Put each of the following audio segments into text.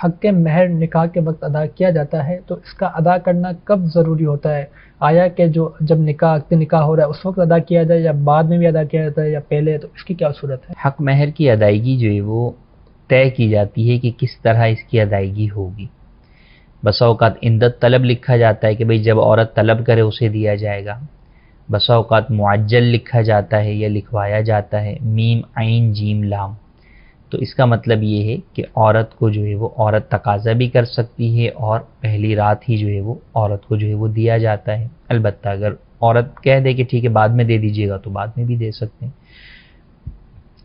حق مہر نکاح کے وقت ادا کیا جاتا ہے تو اس کا ادا کرنا کب ضروری ہوتا ہے؟ آیا کہ جو جب عقد نکاح ہو رہا ہے اس وقت ادا کیا جائے یا بعد میں بھی ادا کیا جاتا ہے یا پہلے، تو اس کی کیا صورت ہے؟ حق مہر کی ادائیگی جو ہے وہ طے کی جاتی ہے کہ کس طرح اس کی ادائیگی ہوگی۔ بسا اوقات عندت طلب لکھا جاتا ہے کہ بھئی جب عورت طلب کرے اسے دیا جائے گا، بسا اوقات معجل لکھا جاتا ہے یا لکھوایا جاتا ہے میم عین جیم لام۔ تو اس کا مطلب یہ ہے کہ عورت کو جو ہے وہ عورت تقاضا بھی کر سکتی ہے اور پہلی رات ہی جو ہے وہ عورت کو جو ہے وہ دیا جاتا ہے۔ البتہ اگر عورت کہہ دے کہ ٹھیک ہے بعد میں دے دیجیے گا تو بعد میں بھی دے سکتے ہیں۔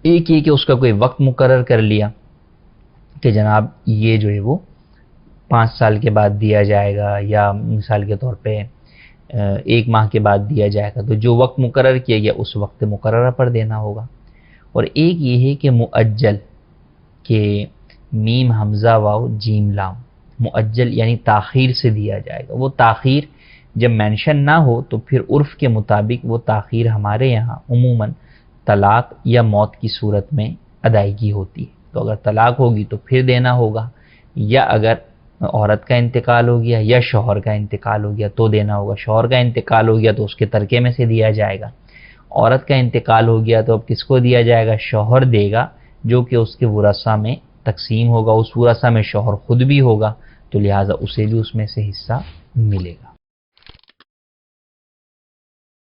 ایک یہ کہ اس کا کوئی وقت مقرر کر لیا کہ جناب یہ جو ہے وہ 5 سال کے بعد دیا جائے گا یا مثال کے طور پہ 1 ماہ کے بعد دیا جائے گا، تو جو وقت مقرر کیا گیا اس وقت مقررہ پر دینا ہوگا۔ اور ایک یہ ہے کہ مؤجل، کہ میم حمزہ واو جیم لام، مؤجل یعنی تاخیر سے دیا جائے گا۔ وہ تاخیر جب مینشن نہ ہو تو پھر عرف کے مطابق وہ تاخیر ہمارے یہاں عموماً طلاق یا موت کی صورت میں ادائیگی ہوتی ہے۔ تو اگر طلاق ہوگی تو پھر دینا ہوگا، یا اگر عورت کا انتقال ہو گیا یا شوہر کا انتقال ہو گیا تو دینا ہوگا۔ شوہر کا انتقال ہو گیا تو اس کے ترکے میں سے دیا جائے گا۔ عورت کا انتقال ہو گیا تو اب کس کو دیا جائے گا؟ شوہر دے گا، جو کہ اس کے ورثہ میں تقسیم ہوگا۔ اس ورثہ میں شوہر خود بھی ہوگا تو لہٰذا اسے بھی اس میں سے حصہ ملے گا۔